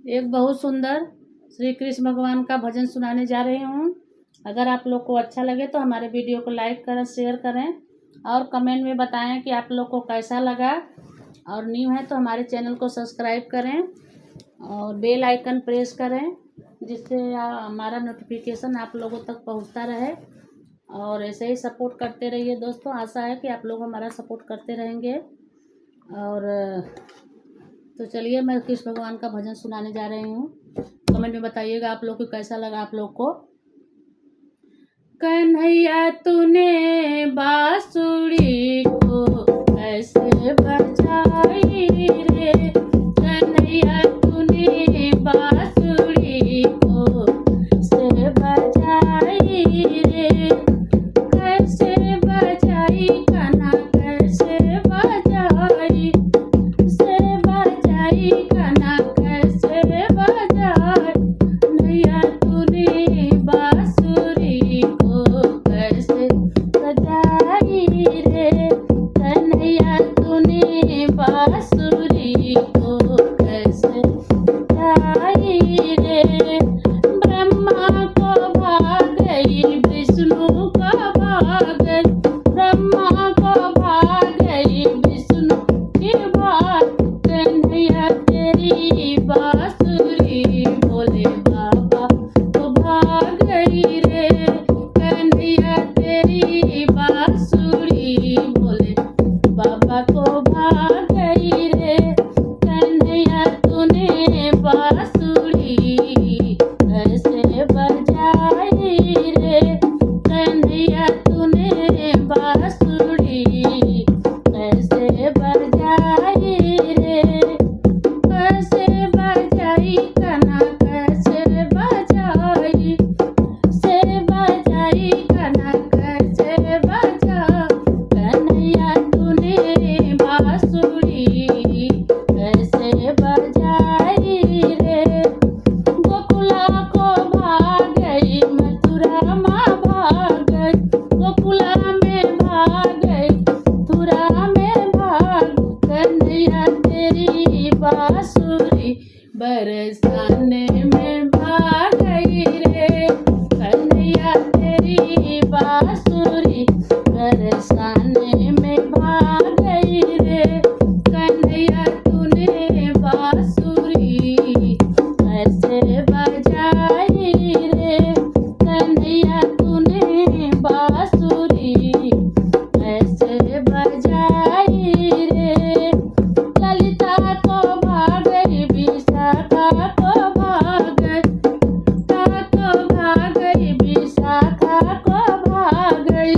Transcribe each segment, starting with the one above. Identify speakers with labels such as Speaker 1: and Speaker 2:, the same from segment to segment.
Speaker 1: एक बहुत सुंदर श्री कृष्ण भगवान का भजन सुनाने जा रही हूँ। अगर आप लोग को अच्छा लगे तो हमारे वीडियो को लाइक करें, शेयर करें और कमेंट में बताएं कि आप लोग को कैसा लगा। और न्यू है तो हमारे चैनल को सब्सक्राइब करें और बेल आइकन प्रेस करें, जिससे हमारा नोटिफिकेशन आप लोगों तक पहुंचता रहे। और ऐसे ही सपोर्ट करते रहिए दोस्तों। आशा है कि आप लोग हमारा सपोर्ट करते रहेंगे। और तो चलिए मैं कृष्ण भगवान का भजन सुनाने जा रही हूँ। कमेंट में बताइएगा आप लोग को कैसा लगा आप लोग को। कन्हैया तूने बांसुरी को कैसे बजाई रे, कन्हैया तूने बांसुरी को कैसे बजाई रे, कैसे बजाई कन्हा कैसे बजाई, से बजाई कन्हा कैसे बजाई, नैया तूने बांसुरी को कैसे बजाई रे, कन्हैया तूने बांसुरी को कैसे बजाई रे। ब्रह्मा को भाग गई विष्णु को भाग गई, ब्रह्मा को भाग गई विष्णु की भाग, कन्हैया तेरी बांसुरी भोले बाबा को भाग गई रे, कन्हैया तेरी बांसुरी भोले बाबा को भाग गई रे, कन्हैया तूने बांसुरी कैसे बजाई रे, कन्हैया तूने बांसुरी कैसे बजाई रे, कैसे बजाई कन्हा कैसे बजाई, से बजाई कन्हा कैसे बजा, कन्हैया तूने बांसुरी कैसे बजाई रे। गोकुला को भाग गई मथुरा माँ भाग गई, गोकुला में भाग गई मथुरा में भाग, कन्हैया तेरी बांसुरी बरसाने में भाग गई रे, कन्हैया तेरी बांसुरी बरसाने में भाग गई रे, कन्हैया तूने बांसुरी कैसे बजाई रे, कन्हैया तूने बांसुरी कैसे बजाई रे। ललिता को भाग गई विशाखा को भाग गई, को भाग गई विशाखा को भाग गई,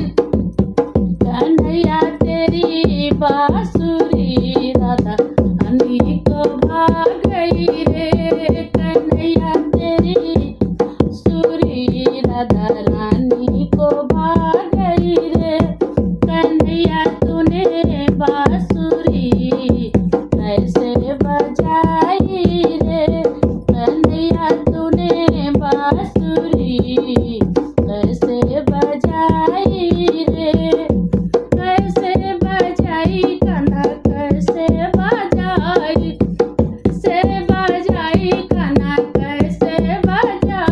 Speaker 1: कन्हैया तेरी बांसुरी राधा रानी को भाग गई रे, कन्हैया तेरी बांसुरी राधा रानी को भाग गई रे, कन्हैया तूने बांसुरी कैसे बजाई रे, कन्हैया तूने बांसुरी कैसे बजाई रे, कैसे बजाई कन्हा कैसे बजाई, से बजाई कन्हा कैसे बजा,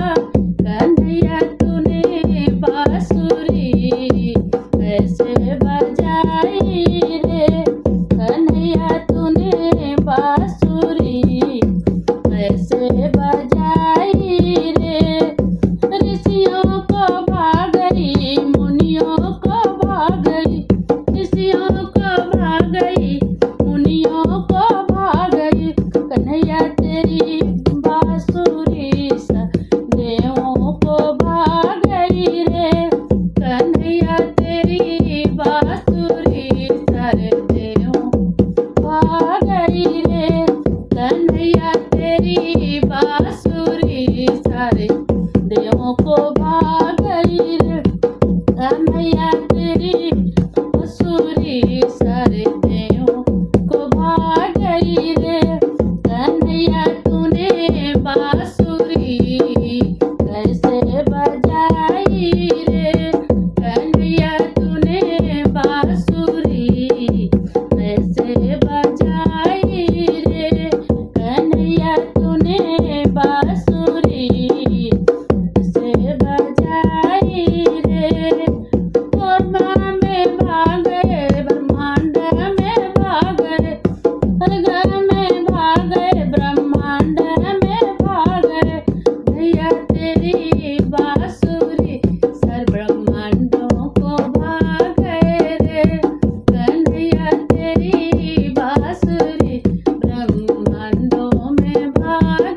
Speaker 1: कन्हैया तूने बांसुरी कैसे बजाई रे, कन्हैया तूने बांसुरी कैसे बजाई रे। ऋषियों को भाग गई मुनियों को भाग गई, ऋषियों को भाग गई मुनियों को भाग गई, कन्हैया तेरी बांसुरी देवों को भाग गई रे, कन्हैया तेरी बांसुरी सारे देवों भाग गई रे, कन्हैया तेरी बांसुरी सारे देवों को भाग गई रे, कन्हैया तेरी बांसुरी सारे देवों को भाग गई रे, कन्हैया तूने बांसुरी कैसे बजाई रे, कन्हैया तूने बांसुरी कैसे बजाई रे, कन्हैया तूने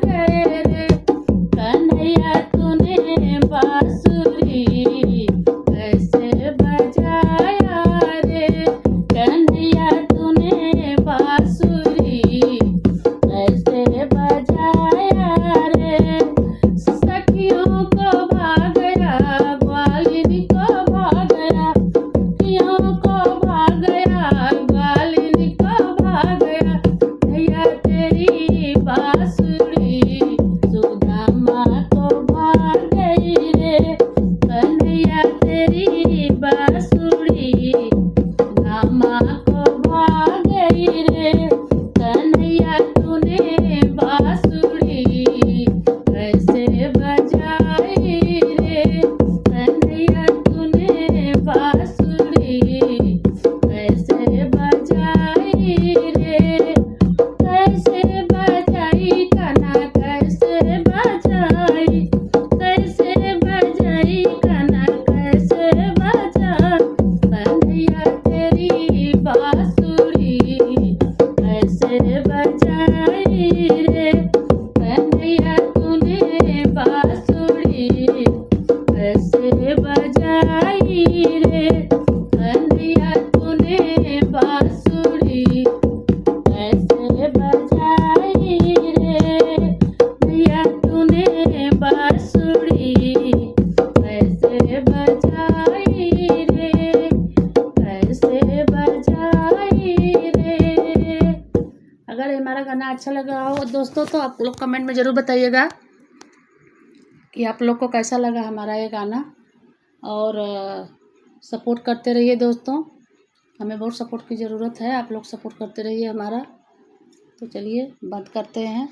Speaker 1: गए रे कन्हैया तूने बांसुरी कैसे बजाया रे कन्हैया तूने बांसुरी कैसे बजाया रे सखियों को भागया ग्वालिनी को भागया सखियों को भागया ग्वालिनी को भागया भैया तेरी बांसुरी सुदामा को भाग गई रे कन्हैया तेरी बांसुरी धामा को भाग गई रे कन्हैया तूने बांसुरी कैसे बजाई रे कन्हैया तूने बांसुरी कैसे बजाई रे कैसे बजाई कना कैसे बजाई कना कैसे बजा कन्हैया तेरी बांसुरी कैसे बजाई रे कन्हैया तूने बांसुरी कैसे बजाई रे कन्हैया तूने बांसुरी कैसे बजाई रे भैया तूने बांसुरी कैसे बजाई रे कैसे बजाई रे। अगर हमारा गाना अच्छा लगा हो दोस्तों तो आप लोग कमेंट में ज़रूर बताइएगा कि आप लोग को कैसा लगा हमारा ये गाना और सपोर्ट करते रहिए दोस्तों। हमें बहुत सपोर्ट की ज़रूरत है, आप लोग सपोर्ट करते रहिए हमारा। तो चलिए बंद करते हैं।